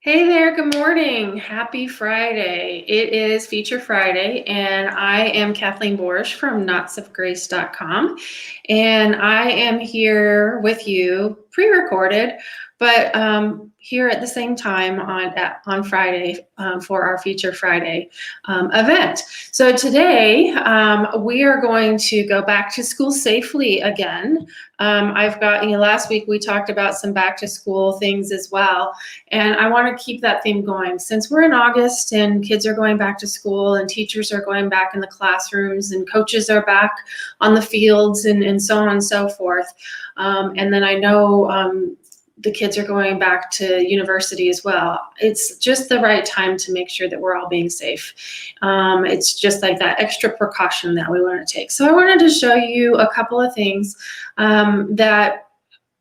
Hey there, good morning. Happy Friday. It is Feature Friday, and I am Kathleen Borsh from knotsofgrace.com. And I am here with you, pre-recorded, but here at the same time on Friday for our Feature Friday event. So today we are going to go back to school safely again. I've got, last week we talked about some back to school things as well. And I want to keep that theme going. Since we're in August and kids are going back to school and teachers are going back in the classrooms and coaches are back on the fields and so on and so forth. And then I know the kids are going back to university as well. It's just the right time to make sure that we're all being safe. It's just like that extra precaution that we want to take. So I wanted to show you a couple of things that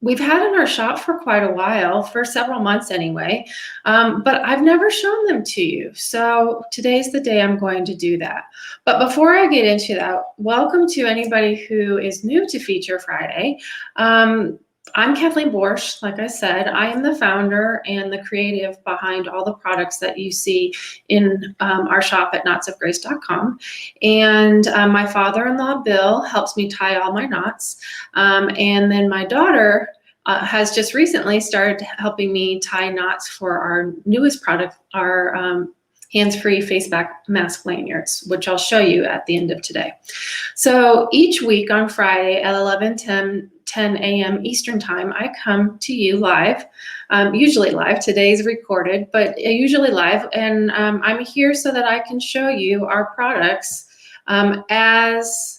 we've had in our shop for quite a while, for several months anyway, but I've never shown them to you. So today's the day I'm going to do that. But before I get into that, welcome to anybody who is new to Feature Friday. I'm Kathleen Borsh. Like I said, I am the founder and the creative behind all the products that you see in our shop at knotsofgrace.com. And my father-in-law, Bill, helps me tie all my knots. And then my daughter has just recently started helping me tie knots for our newest product, our hands-free face mask lanyards, which I'll show you at the end of today. So each week on Friday at 11:10 a.m. Eastern Time, I come to you live, usually live. Today's recorded, but usually live. And I'm here so that I can show you our products as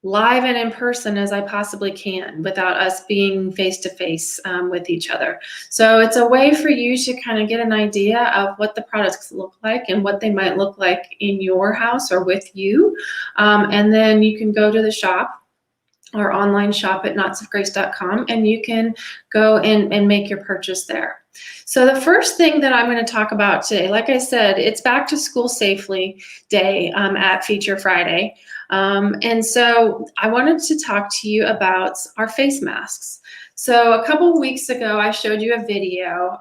live and in person as I possibly can without us being face-to-face with each other. So it's a way for you to kind of get an idea of what the products look like and what they might look like in your house or with you. And then you can go to the shop, our online shop at knotsofgrace.com, and you can go and make your purchase there. So the first thing that I'm going to talk about today, like I said, it's Back to School Safely Day at Feature Friday. And so I wanted to talk to you about our face masks. So a couple of weeks ago, I showed you a video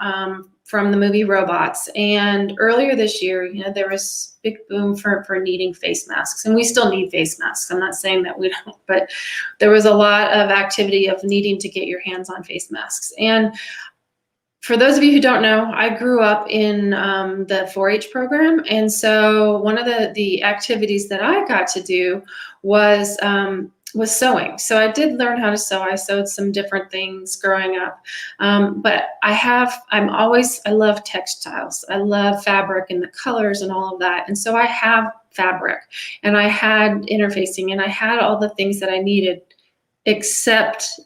from the movie Robots. And earlier this year, there was a big boom for needing face masks. And we still need face masks. I'm not saying that we don't, but there was a lot of activity of needing to get your hands on face masks. And for those of you who don't know, I grew up in the 4-H program. And so one of the activities that I got to do was sewing. So I did learn how to sew. I sewed some different things growing up. But I love textiles. I love fabric and the colors and all of that. And so I have fabric and I had interfacing and I had all the things that I needed except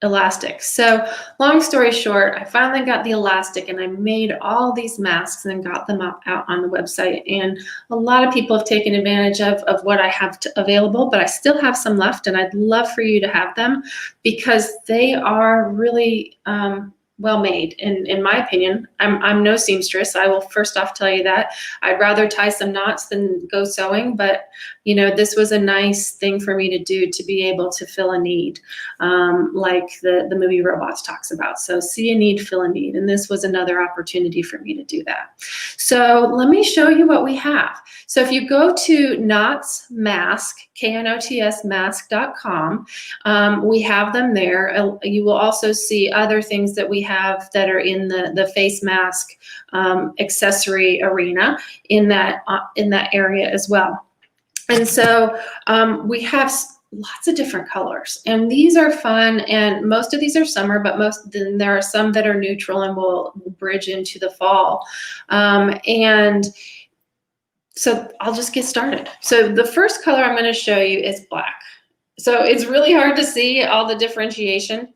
elastic. So long story short, I finally got the elastic and I made all these masks and got them out on the website. And a lot of people have taken advantage of what I have available, but I still have some left and I'd love for you to have them because they are really well made, in my opinion. I'm no seamstress. I will first off tell you that. I'd rather tie some knots than go sewing, but this was a nice thing for me to do to be able to fill a need, like the movie Robots talks about. So see a need, fill a need, and this was another opportunity for me to do that. So let me show you what we have. So if you go to knotsmask, K-N-O-T-S mask.com, we have them there. You will also see other things that we have that are in the face mask accessory arena in that area as well. And so we have lots of different colors, and these are fun, and most of these are summer, but then there are some that are neutral and will bridge into the fall. And so I'll just get started. So the first color I'm going to show you is black. So it's really hard to see all the differentiation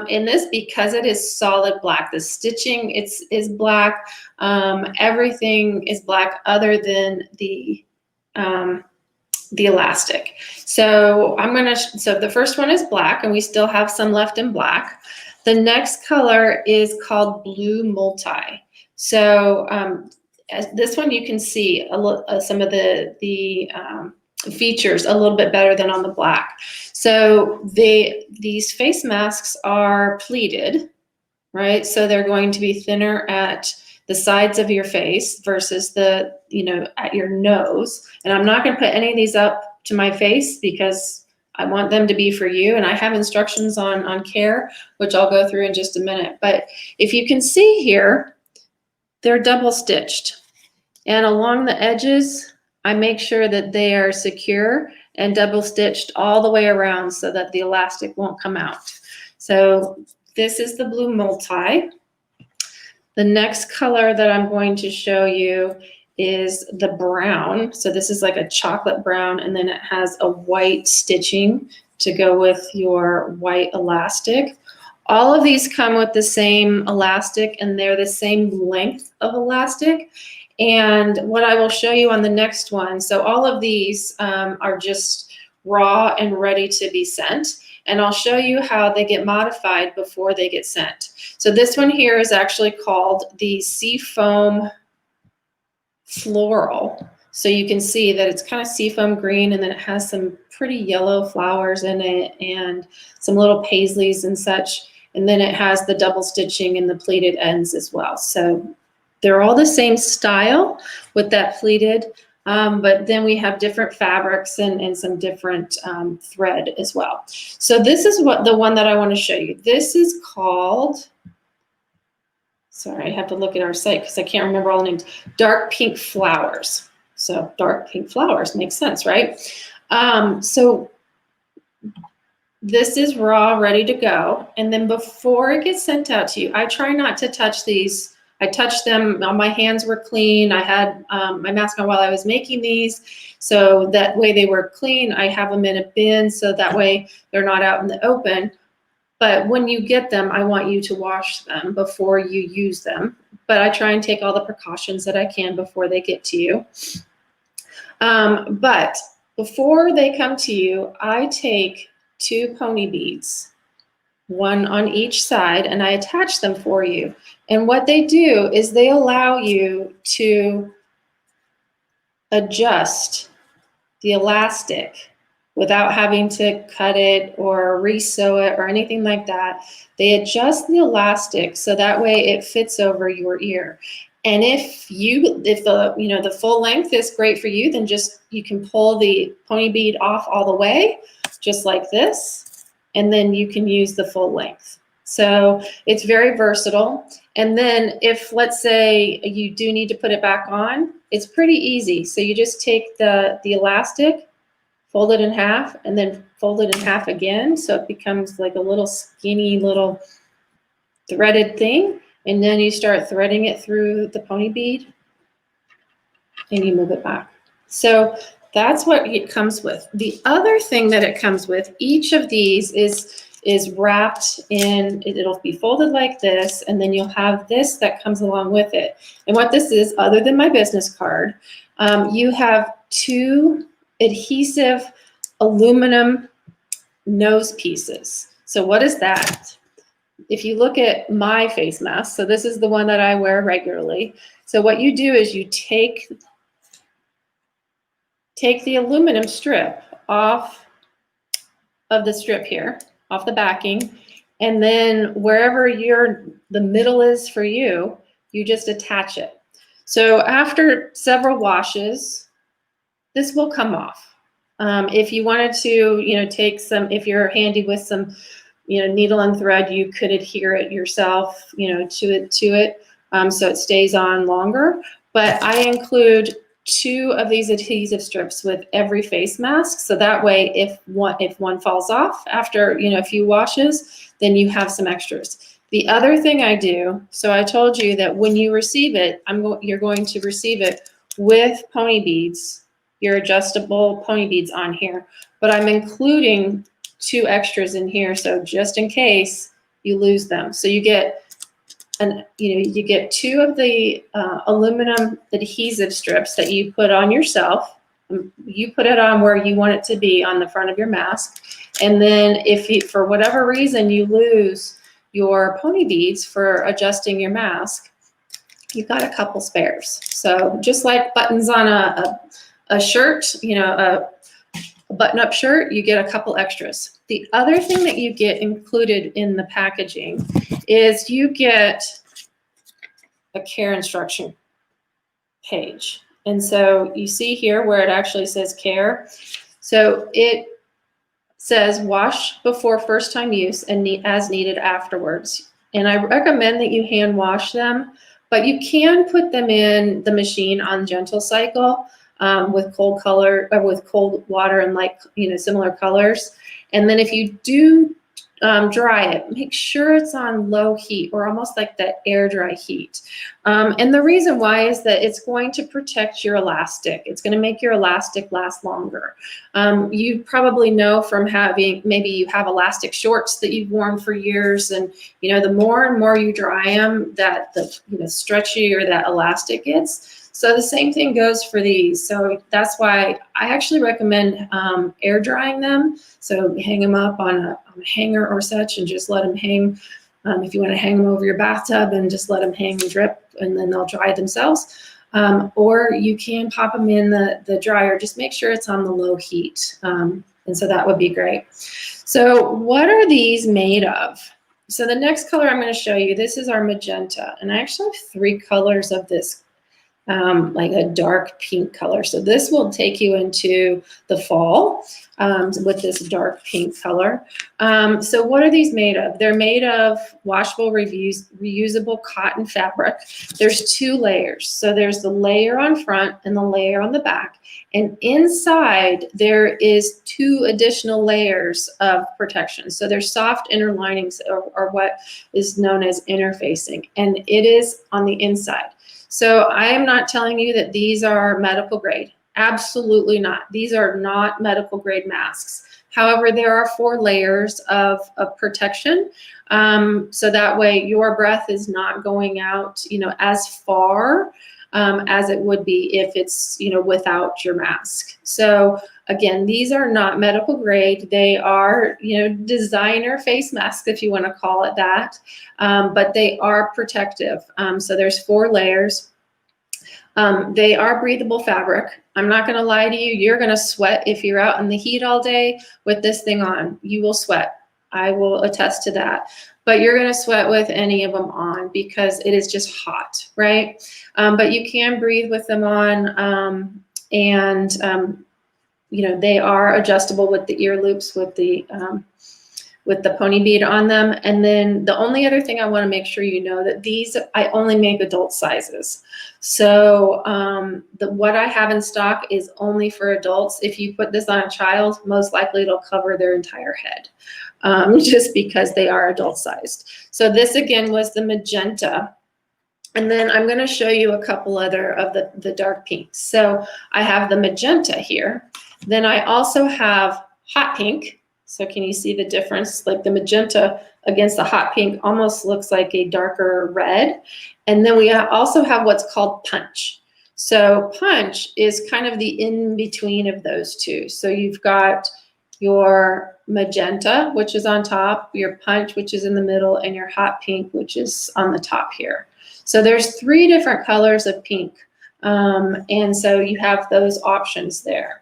in this because it is solid black. The stitching is black. Everything is black other than the elastic. So so the first one is black, and we still have some left in black. The next color is called blue multi. So this one you can see some of the features a little bit better than on the black. So these face masks are pleated, right? So they're going to be thinner at the sides of your face versus the, at your nose. And I'm not going to put any of these up to my face because I want them to be for you. And I have instructions on care, which I'll go through in just a minute. But if you can see here, they're double stitched. And along the edges, I make sure that they are secure and double stitched all the way around so that the elastic won't come out. So this is the blue multi. The next color that I'm going to show you is the brown. So this is like a chocolate brown, and then it has a white stitching to go with your white elastic. All of these come with the same elastic, and they're the same length of elastic. And what I will show you on the next one, so all of these are just raw and ready to be sent. And I'll show you how they get modified before they get sent. So this one here is actually called the Seafoam Floral. So you can see that it's kind of seafoam green, and then it has some pretty yellow flowers in it and some little paisleys and such. And then it has the double stitching and the pleated ends as well. So they're all the same style with that pleated, but then we have different fabrics and some different thread as well. So this is the one that I want to show you. This is called, sorry, I have to look at our site because I can't remember all the names, Dark Pink Flowers. So dark pink flowers makes sense, right? So this is raw, ready to go. And then before it gets sent out to you, I try not to touch these. I touched them, my hands were clean. I had my mask on while I was making these. So that way they were clean. I have them in a bin so that way they're not out in the open. But when you get them, I want you to wash them before you use them. But I try and take all the precautions that I can before they get to you. But before they come to you, I take 2 pony beads, one on each side, and I attach them for you. And what they do is they allow you to adjust the elastic without having to cut it or re-sew it or anything like that. They adjust the elastic so that way it fits over your ear. And if the full length is great for you, then you can pull the pony bead off all the way, just like this, and then you can use the full length. So it's very versatile. And then if, let's say, you do need to put it back on, it's pretty easy. So you just take the elastic, fold it in half, and then fold it in half again. So it becomes like a little skinny little threaded thing. And then you start threading it through the pony bead and you move it back. So that's what it comes with. The other thing that it comes with, each of these is wrapped in, it'll be folded like this, and then you'll have this that comes along with it. And what this is, other than my business card, you have 2 adhesive aluminum nose pieces. So what is that? If you look at my face mask, so this is the one that I wear regularly. So what you do is you take the aluminum strip off of the strip here, off the backing, and then wherever the middle is for you, you just attach it. So after several washes, this will come off. If you wanted to, take some, if you're handy with some, needle and thread, you could adhere it yourself, to it, so it stays on longer. But I include 2 of these adhesive strips with every face mask, so that way if one falls off after a few washes, then you have some extras. The other thing I do, so I told you that when you receive it, you're going to receive it with pony beads, your adjustable pony beads on here, but I'm including 2 extras in here, so just in case you lose them. So you get you get 2 of the aluminum adhesive strips that you put on yourself. You put it on where you want it to be on the front of your mask. And then if for whatever reason you lose your pony beads for adjusting your mask, you've got a couple spares. So just like buttons on a shirt, a a button-up shirt, you get a couple extras. The other thing that you get included in the packaging is you get a care instruction page. And so you see here where it actually says care. So it says wash before first time use and as needed afterwards. And I recommend that you hand wash them, but you can put them in the machine on gentle cycle with cold water and similar colors. And then if you do dry it, make sure it's on low heat or almost like that air dry heat. And the reason why is that it's going to protect your elastic. It's going to make your elastic last longer. You probably know from maybe you have elastic shorts that you've worn for years, and the more and more you dry them, that the stretchier that elastic gets. So the same thing goes for these. So that's why I actually recommend air drying them. So hang them up on a hanger or such and just let them hang. If you want to hang them over your bathtub and just let them hang and drip, and then they'll dry themselves. Or you can pop them in the dryer. Just make sure it's on the low heat. And so that would be great. So what are these made of? So the next color I'm going to show you, this is our magenta. And I actually have 3 colors of this. Like a dark pink color. So this will take you into the fall with this dark pink color. So what are these made of? They're made of washable, reusable cotton fabric. There's 2 layers. So there's the layer on front and the layer on the back. And inside there is 2 additional layers of protection. So there's soft inner linings or what is known as interfacing. And it is on the inside. So I am not telling you that these are medical grade. Absolutely not. These are not medical grade masks. However, there are 4 layers of protection. So that way your breath is not going out, as far as it would be if it's, without your mask. So again, these are not medical grade. They are, designer face masks, if you want to call it that, but they are protective. So there's 4 layers. They are breathable fabric. I'm not going to lie to you. You're going to sweat if you're out in the heat all day with this thing on. You will sweat. I will attest to that. But you're going to sweat with any of them on because it is just hot, right? But you can breathe with them on, they are adjustable with the ear loops, with the pony bead on them. And then the only other thing I want to make sure you know that these, I only make adult sizes. So what I have in stock is only for adults. If you put this on a child, most likely it'll cover their entire head, just because they are adult sized. So this again was the magenta. And then I'm going to show you a couple other of the dark pinks. So I have the magenta here. Then I also have hot pink. So can you see the difference? Like the magenta against the hot pink almost looks like a darker red. And then we also have what's called punch. So punch is kind of the in-between of those 2. So you've got your magenta, which is on top, your punch, which is in the middle, and your hot pink, which is on the top here. So there's 3 different colors of pink. And so you have those options there.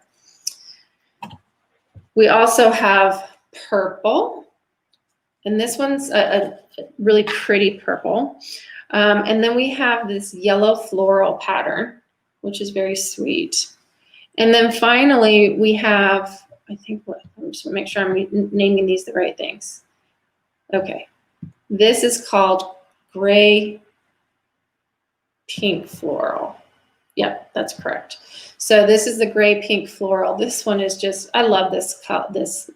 We also have purple, and this one's a really pretty purple. And then we have this yellow floral pattern, which is very sweet. And then finally, we have, I'm just going to make sure I'm naming these the right things. Okay, this is called gray pink floral. Yep, that's correct. So this is the gray pink floral. This one is just, I love this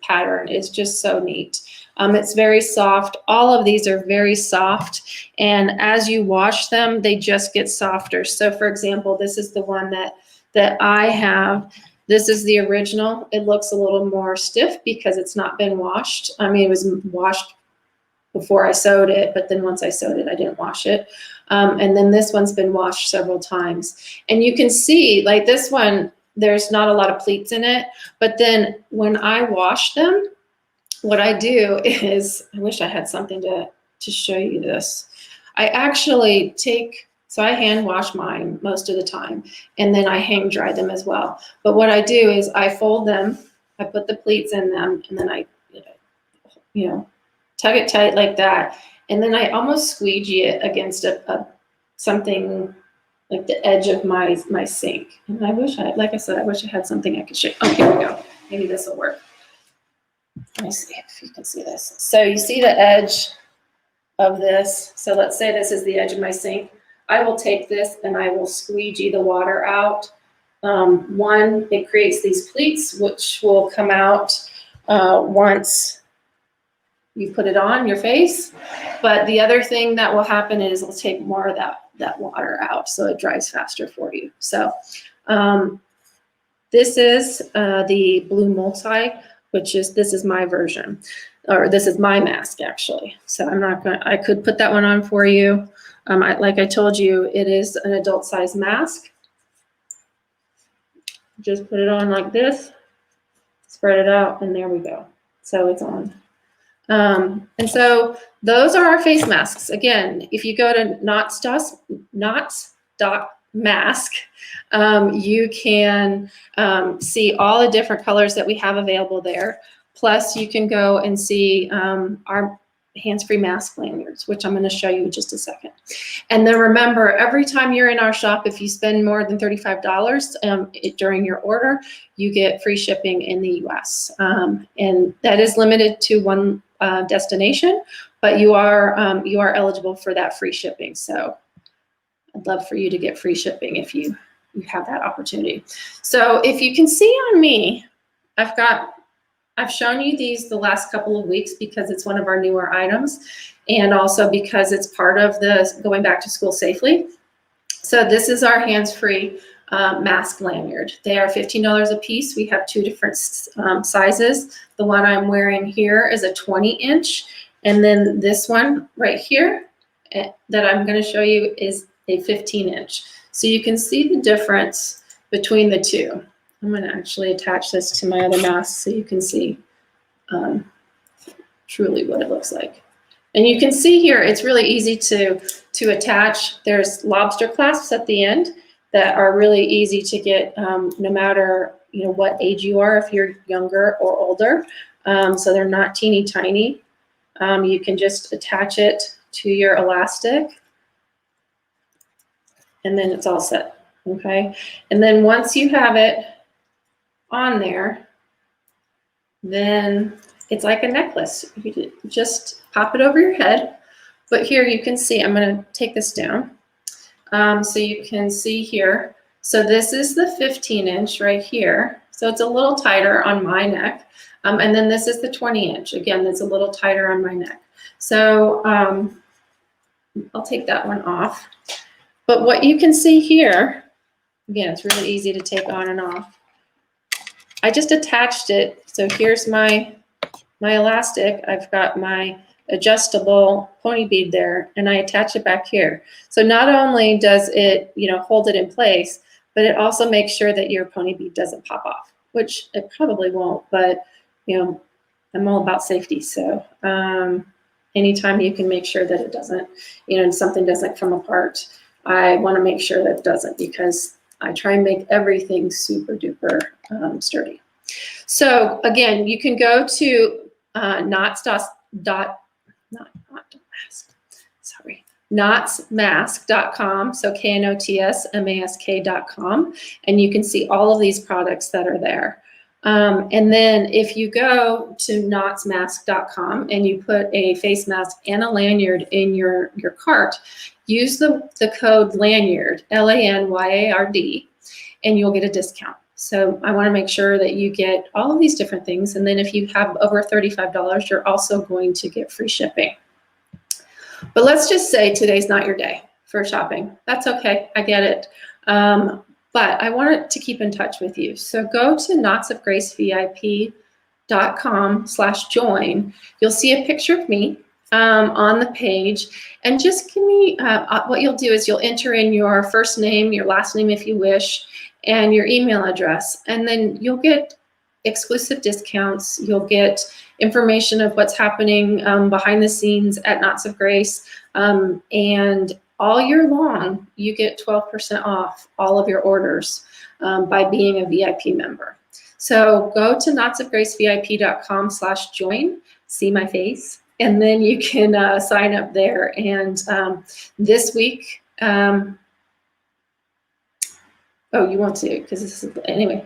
pattern. It's just so neat. It's very soft. All of these are very soft. And as you wash them, they just get softer. So for example, this is the one that I have. This is the original. It looks a little more stiff because it's not been washed. I mean, it was washed before I sewed it, but then once I sewed it, I didn't wash it. And then this one's been washed several times. And you can see, like this one, there's not a lot of pleats in it. But then when I wash them, what I do is, I wish I had something to show you this. I actually so I hand wash mine most of the time, and then I hang dry them as well. But what I do is I fold them I put the pleats in them, and then I, you know, tug it tight like that. And then I almost squeegee it against something like the edge of my sink. And I wish like I said, I wish I had something I could show. Oh, here we go. Maybe this will work. Let me see if you can see this. So you see the edge of this. So let's say this is the edge of my sink. I will take this and I will squeegee the water out. One, it creates these pleats, which will come out once you put it on your face. But the other thing that will happen is it'll take more of that water out, so it dries faster for you. So this is the blue multi, this is my version, or this is my mask actually. So I could put that one on for you. Like I told you, it is an adult size mask. Just put it on like this, spread it out, and there we go. So it's on. And so those are our face masks. Again, if you go to knots.mask, you can see all the different colors that we have available there. Plus, you can go and see our hands-free mask lanyards, which I'm going to show you in just a second. And then remember, every time you're in our shop, if you spend more than $35 during your order, you get free shipping in the US. And that is limited to one destination, but you are eligible for that free shipping. So I'd love for you to get free shipping if you have that opportunity. So if you can see on me, I've shown you these the last couple of weeks because it's one of our newer items, and also because it's part of the going back to school safely. So this is our hands-free mask lanyard. They are $15 a piece. We have two different sizes. The one I'm wearing here is a 20-inch, and then this one right here that I'm going to show you is a 15-inch. So you can see the difference between the two. I'm going to actually attach this to my other mask so you can see truly what it looks like. And you can see here, it's really easy to attach. There's lobster clasps at the end that are really easy to get no matter what age you are, if you're younger or older. So they're not teeny tiny. You can just attach it to your elastic, and then it's all set, okay? And then once you have it on there, then it's like a necklace. You just pop it over your head. But here you can see, I'm going to take this down so you can see here. So this is the 15-inch right here. So it's a little tighter on my neck. And then this is the 20-inch. Again, that's a little tighter on my neck. So I'll take that one off. But what you can see here, again, it's really easy to take on and off. I just attached it. So here's my elastic. I've got my adjustable pony bead there, and I attach it back here. So not only does it, hold it in place, but it also makes sure that your pony bead doesn't pop off, which it probably won't, but I'm all about safety. So anytime you can make sure that it doesn't, something doesn't come apart, I want to make sure that it doesn't, because I try and make everything super duper sturdy. So again, you can go to knotsmask.com, so knotsmask.com, and you can see all of these products that are there. And then if you go to knotsmask.com and you put a face mask and a lanyard in your cart, use the code Lanyard, LANYARD, and you'll get a discount. So I want to make sure that you get all of these different things. And then if you have over $35, you're also going to get free shipping. But let's just say today's not your day for shopping. That's okay. I get it. But I wanted to keep in touch with you. So go to knotsofgracevip.com/join. You'll see a picture of me on the page, and just give me, what you'll do is you'll enter in your first name, your last name if you wish, and your email address, and then you'll get exclusive discounts. You'll get information of what's happening behind the scenes at Knots of Grace, and all year long, you get 12% off all of your orders by being a VIP member. So go to knotsofgracevip.com/join, see my face, and then you can sign up there. And this week, oh, you won't see it because this is, anyway,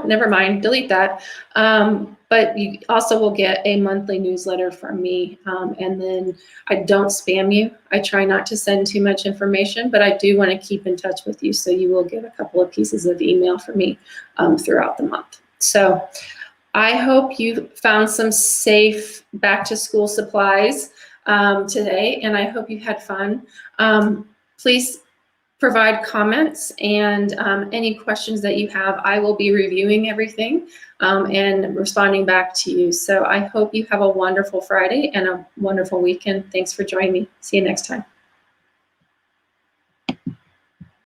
never mind, delete that. But you also will get a monthly newsletter from me. And then I don't spam you. I try not to send too much information, but I do want to keep in touch with you. So you will get a couple of pieces of email from me throughout the month. So I hope you found some safe back to school supplies today, and I hope you had fun. Please provide comments and any questions that you have. I will be reviewing everything and responding back to you. So I hope you have a wonderful Friday and a wonderful weekend. Thanks for joining me. See you next time.